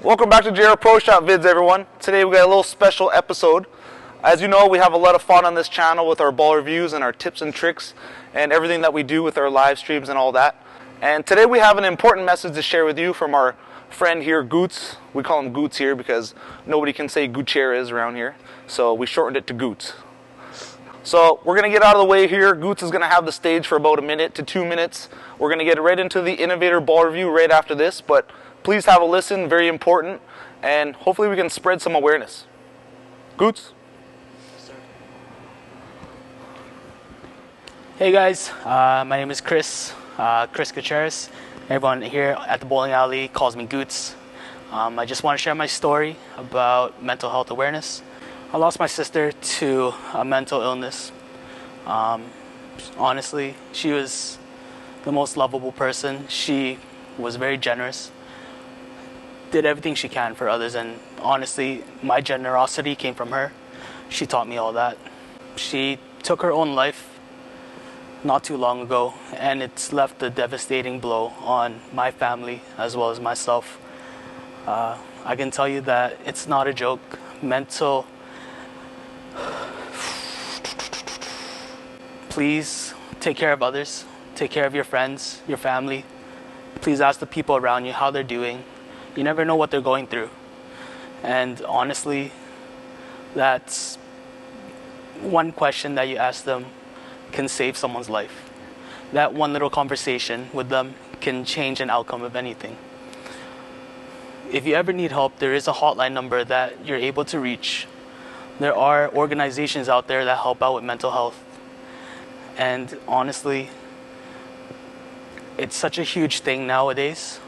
Welcome back to JR Pro Shop Vids, everyone. Today we got a little special episode. As you know, we have a lot of fun on this channel with our ball reviews and our tips and tricks and everything that we do with our live streams and all that. And today we have an important message to share with you from our friend here, Gootz. We call him Gootz here because nobody can say Gutierrez around here, so we shortened it to Gootz. So we're going to get out of the way here. Gootz is going to have the stage for about 1 minute to 2 minutes. We're going to get right into the Innovator ball review right after this, but please have a listen, very important, and hopefully we can spread some awareness. Gootz? Yes, sir. Hey guys, my name is Chris Gutierrez. Everyone here at the bowling alley calls me Gootz. I just want to share my story about mental health awareness. I lost my sister to a mental illness. Honestly, she was the most lovable person. She was very generous, did everything she can for others, and honestly, my generosity came from her. She taught me all that. She took her own life not too long ago, and it's left a devastating blow on my family as well as myself. I can tell you that it's not a joke. Please take care of others. Take care of your friends, your family. Please ask the people around you how they're doing. You never know what they're going through. And honestly, that's one question that you ask them can save someone's life. That one little conversation with them can change an outcome of anything. If you ever need help, there is a hotline number that you're able to reach. There are organizations out there that help out with mental health. And honestly, it's such a huge thing nowadays.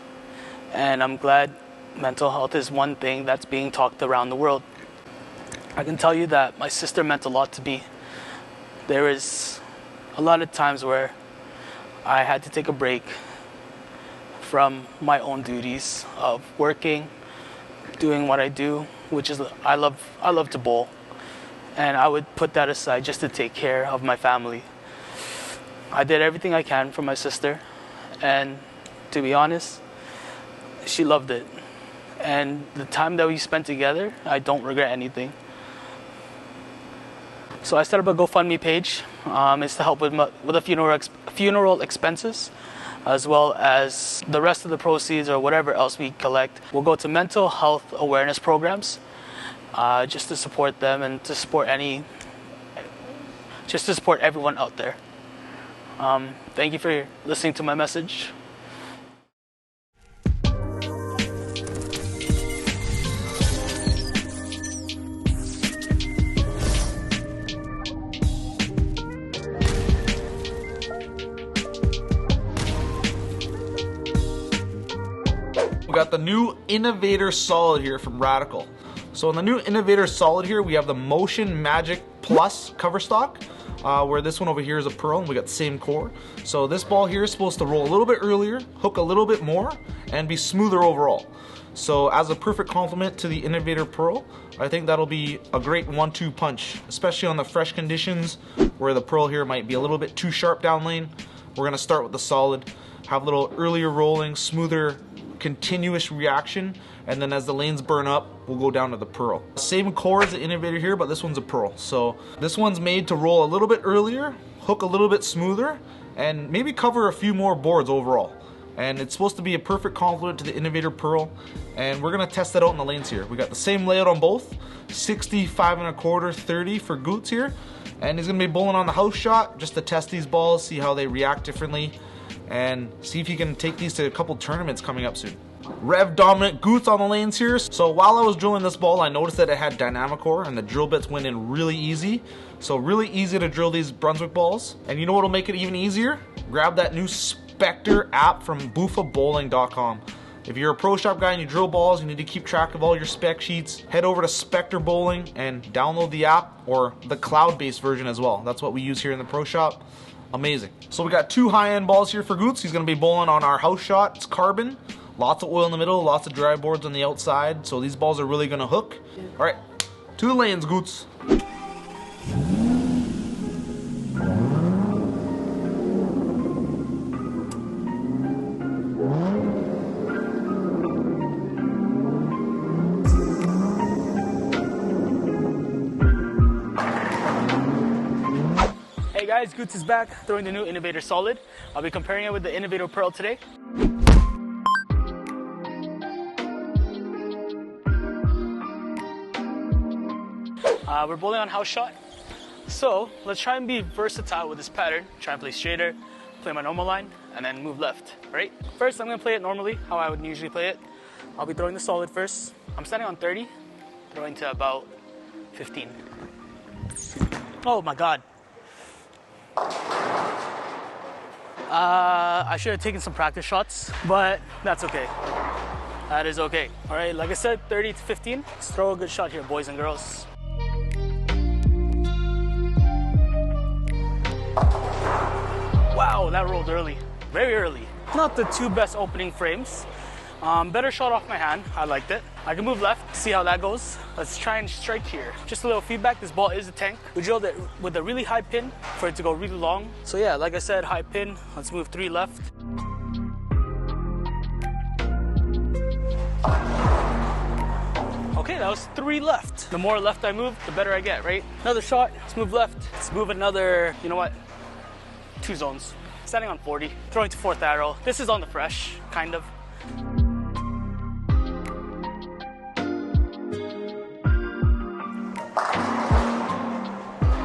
And I'm glad mental health is one thing that's being talked around the world. I can tell you that my sister meant a lot to me. There is a lot of times where I had to take a break from my own duties of working, doing what I do, which is I love to bowl. And I would put that aside just to take care of my family. I did everything I can for my sister, and to be honest, she loved it. And the time that we spent together, I don't regret anything. So I set up a GoFundMe page. It's to help with the funeral expenses, as well as the rest of the proceeds or whatever else we collect will go to mental health awareness programs, just to support them and to support everyone out there. Thank you for listening to my message. We got the new Innovator Solid here from Radical. So in the new Innovator Solid here, we have the Motion Magic Plus cover stock, where this one over here is a pearl, and we got the same core. So this ball here is supposed to roll a little bit earlier, hook a little bit more, and be smoother overall. So as a perfect complement to the Innovator Pearl, I think that'll be a great 1-2 punch, especially on the fresh conditions where the pearl here might be a little bit too sharp down lane. We're gonna start with the solid, have a little earlier rolling, smoother, continuous reaction, and then as the lanes burn up, we'll go down to the pearl. Same core as the Innovator here, but this one's a pearl. So this one's made to roll a little bit earlier, hook a little bit smoother, and maybe cover a few more boards overall. And it's supposed to be a perfect complement to the Innovator Pearl, and we're gonna test that out in the lanes here. We got the same layout on both, 65 1/4, 30 for Gootz here, and he's gonna be bowling on the house shot just to test these balls, see how they react differently, and see if he can take these to a couple tournaments coming up soon. Rev dominant Gootz on the lanes here. So while I was drilling this ball, I noticed that it had dynamic core and the drill bits went in really easy. So really easy to drill these Brunswick balls. And you know what'll make it even easier? Grab that new Spectre app from boofabowling.com. If you're a pro shop guy and you drill balls, you need to keep track of all your spec sheets, head over to Spectre Bowling and download the app, or the cloud-based version as well. That's what we use here in the pro shop. Amazing. So we got 2 high-end balls here for Gootz. He's gonna be bowling on our house shot. It's carbon. Lots of oil in the middle, lots of dry boards on the outside, so these balls are really gonna hook. All right, to the lanes, Gootz. guys, Gootz is back throwing the new Innovator Solid. I'll be comparing it with the Innovator Pearl today. We're bowling on house shot. So let's try and be versatile with this pattern. Try and play straighter, play my normal line, and then move left, right? First, I'm gonna play it normally, how I would usually play it. I'll be throwing the solid first. I'm standing on 30, throwing to about 15. Oh my God. I should have taken some practice shots, but that's okay. That is okay. All right, like I said, 30 to 15. Let's throw a good shot here, boys and girls. Wow, that rolled early, very early. Not the two best opening frames. Better shot off my hand, I liked it. I can move left, see how that goes. Let's try and strike here. Just a little feedback, this ball is a tank. We drilled it with a really high pin for it to go really long. So yeah, like I said, high pin. Let's move 3 left. Okay, that was 3 left. The more left I move, the better I get, right? Another shot, let's move left. Let's move another, you know what? 2 zones. Standing on 40, throwing to 4th arrow. This is on the fresh, kind of.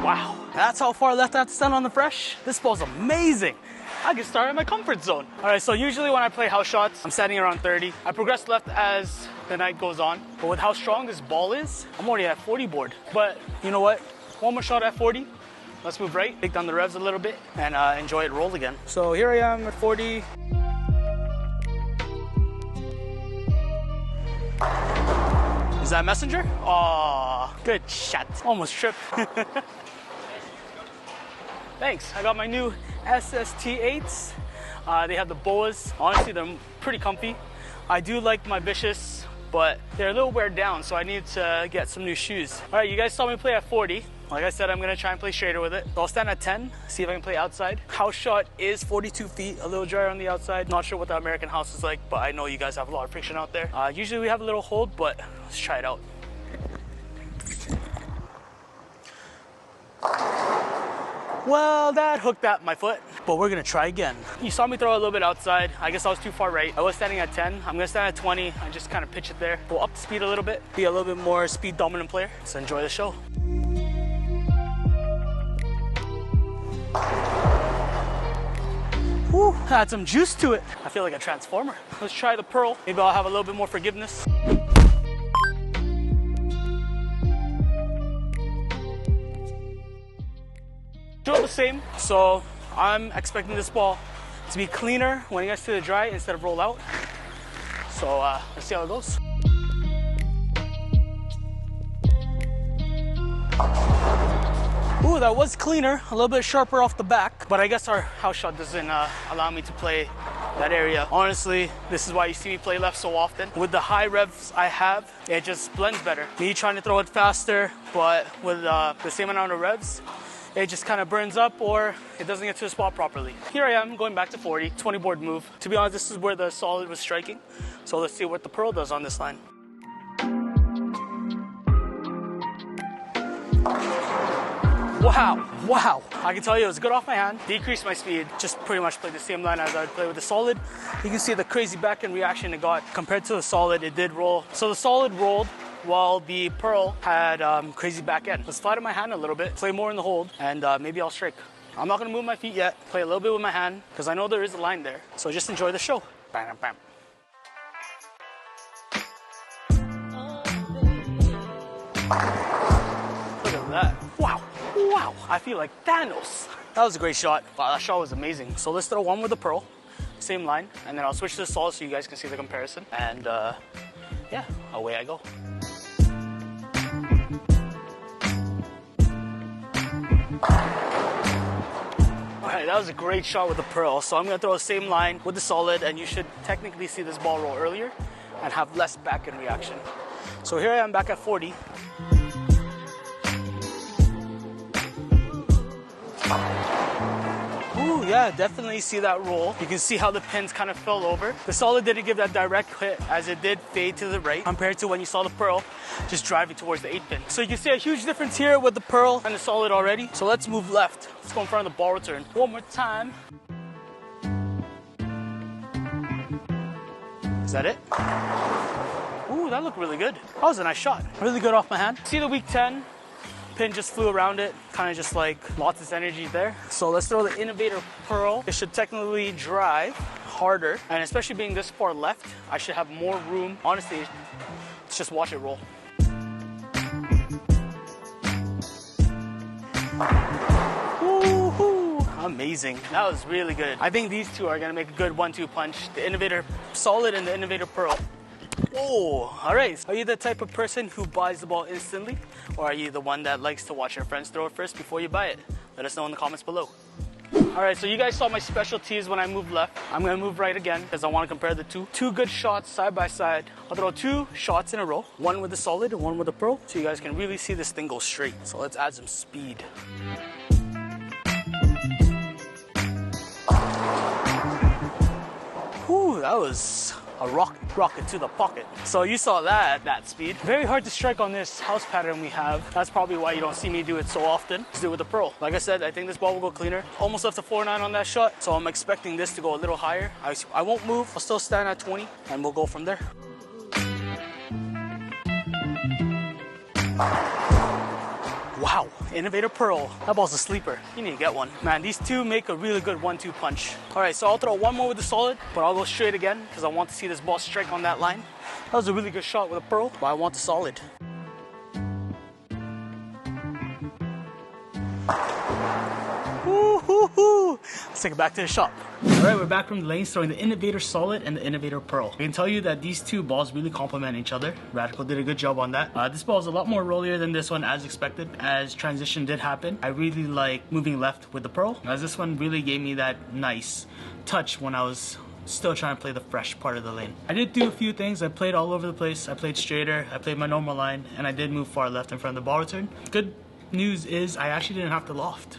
Wow, that's how far left I have to stand on the fresh. This ball's amazing. I can start in my comfort zone. All right, so usually when I play house shots, I'm standing around 30. I progress left as the night goes on. But with how strong this ball is, I'm already at 40 board. But you know what? One more shot at 40. Let's move right, take down the revs a little bit, and enjoy it roll again. So here I am at 40. Is that messenger? Oh, good shot. Almost tripped. Thanks. I got my new SST8s. They have the boas. Honestly, they're pretty comfy. I do like my Vicious, but they're a little wear down, so I need to get some new shoes. All right, you guys saw me play at 40. Like I said, I'm gonna try and play straighter with it. So I'll stand at 10, see if I can play outside. House shot is 42 feet, a little drier on the outside. Not sure what the American house is like, but I know you guys have a lot of friction out there. Usually we have a little hold, but let's try it out. Well, that hooked at my foot, but we're gonna try again. You saw me throw a little bit outside. I guess I was too far right. I was standing at 10. I'm gonna stand at 20 and just kind of pitch it there. Go up the speed a little bit, be a little bit more speed dominant player. So enjoy the show. Whew, had some juice to it. I feel like a transformer. Let's try the pearl. Maybe I'll have a little bit more forgiveness. Drill the same, so I'm expecting this ball to be cleaner when it gets to the dry instead of roll out. So let's see how it goes. Ooh, that was cleaner, a little bit sharper off the back, but I guess our house shot doesn't allow me to play that area. Honestly, this is why you see me play left so often. With the high revs I have, it just blends better. Me trying to throw it faster, but with the same amount of revs, it just kind of burns up or it doesn't get to the spot properly. Here I am going back to 40, 20 board move. To be honest, this is where the solid was striking. So let's see what the pearl does on this line. Wow, wow. I can tell you it was good off my hand, decreased my speed, just pretty much played the same line as I would play with the solid. You can see the crazy back end reaction it got. Compared to the solid, it did roll. So the solid rolled while the pearl had crazy back end. Let's flatten my hand a little bit, play more in the hold, and maybe I'll strike. I'm not gonna move my feet yet, play a little bit with my hand, because I know there is a line there. So just enjoy the show. Bam, bam. Look at that. Wow. Wow, I feel like Thanos. That was a great shot. Wow, that shot was amazing. So let's throw one with the pearl, same line, and then I'll switch to the solid so you guys can see the comparison. And yeah, away I go. All right, that was a great shot with the pearl. So I'm gonna throw the same line with the solid, and you should technically see this ball roll earlier and have less back end reaction. So here I am back at 40. Ooh, Yeah, definitely see that roll. You can see how the pins kind of fell over. The solid didn't give that direct hit as it did fade to the right compared to when you saw the pearl just driving towards the 8 pin. So you can see a huge difference here with the pearl and the solid already. So let's move left. Let's go in front of the ball return. One more time. Is that it? Ooh, that looked really good. That was a nice shot. Really good off my hand. See the weak 10? Pin just flew around it, kind of just like lost its energy there. So let's throw the Innovator pearl. It should technically drive harder, and especially being this far left, I should have more room. Honestly, let's just watch it roll. Woo-hoo. Amazing. That was really good. I think these two are gonna make a good 1-2 punch. The Innovator solid and the Innovator pearl. Oh, all right. Are you the type of person who buys the ball instantly? Or are you the one that likes to watch your friends throw it first before you buy it? Let us know in the comments below. All right, so you guys saw my specialties when I moved left. I'm gonna move right again because I wanna compare the two. Two good shots side by side. I'll throw 2 shots in a row, one with the solid and one with the pearl, so you guys can really see this thing go straight. So let's add some speed. Whew, that was a rocket to the pocket. So you saw that speed. Very hard to strike on this house pattern we have. That's probably why you don't see me do it so often. Let's do it with the pearl. Like I said, I think this ball will go cleaner. Almost left a 4-9 on that shot, so I'm expecting this to go a little higher. I won't move. I'll still stand at 20, and we'll go from there. Wow, Innovator pearl. That ball's a sleeper. You need to get one. Man, these two make a really good 1-2 punch. All right, so I'll throw one more with the solid, but I'll go straight again because I want to see this ball strike on that line. That was a really good shot with a pearl, but I want the solid. Woo-hoo-hoo. Let's take it back to the shop. All right, we're back from the lanes throwing the Innovator solid and the Innovator pearl. I can tell you that these two balls really complement each other. Radical did a good job on that. This ball is a lot more rollier than this one as expected, as transition did happen. I really like moving left with the pearl, as this one really gave me that nice touch when I was still trying to play the fresh part of the lane. I did do a few things. I played all over the place. I played straighter, I played my normal line, and I did move far left in front of the ball return. Good news is I actually didn't have to loft.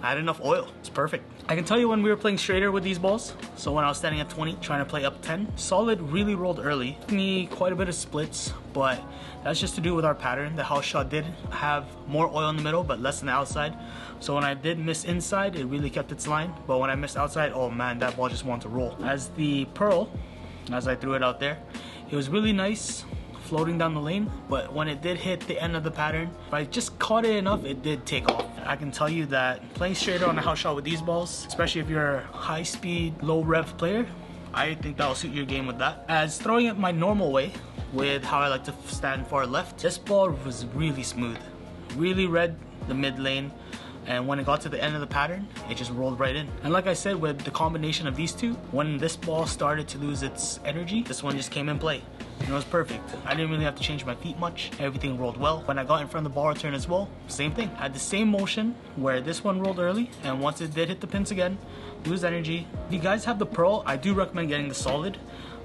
I had enough oil. It's perfect. I can tell you when we were playing straighter with these balls, so when I was standing at 20, trying to play up 10, solid really rolled early. Took me quite a bit of splits, but that's just to do with our pattern. The house shot did have more oil in the middle, but less on the outside. So when I did miss inside, it really kept its line. But when I missed outside, oh man, that ball just wanted to roll. As the pearl, as I threw it out there, it was really nice floating down the lane, but when it did hit the end of the pattern, if I just caught it enough, it did take off. I can tell you that playing straighter on a house shot with these balls, especially if you're a high speed, low rev player, I think that'll suit your game with that. As throwing it my normal way, with how I like to stand far left, this ball was really smooth. Really read the mid lane, and when it got to the end of the pattern, it just rolled right in. And like I said, with the combination of these two, when this ball started to lose its energy, this one just came in play. And it was perfect. I didn't really have to change my feet much. Everything rolled well. When I got in front of the ball return as well, same thing. I had the same motion where this one rolled early, and once it did hit the pins again, lose energy. If you guys have the pearl, I do recommend getting the solid.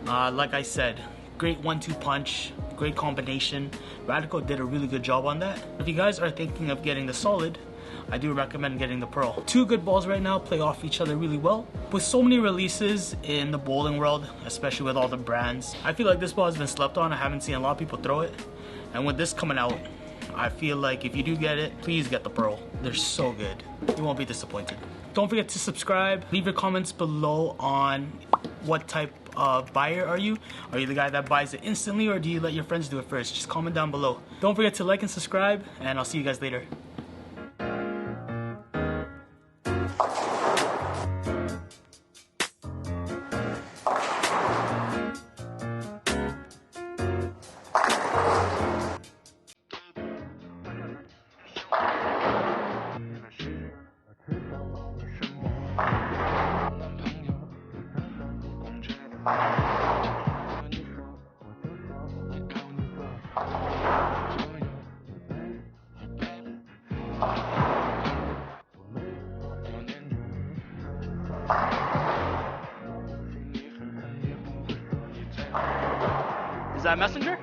Like I said, great 1-2 punch, great combination. Radical did a really good job on that. If you guys are thinking of getting the solid, I do recommend getting the pearl. Two good balls right now, play off each other really well. With so many releases in the bowling world, especially with all the brands, I feel like this ball has been slept on. I haven't seen a lot of people throw it. And with this coming out, I feel like if you do get it, please get the pearl. They're so good. You won't be disappointed. Don't forget to subscribe. Leave your comments below on what type of buyer are you? Are you the guy that buys it instantly, or do you let your friends do it first? Just comment down below. Don't forget to like and subscribe, and I'll see you guys later. Is that Messenger?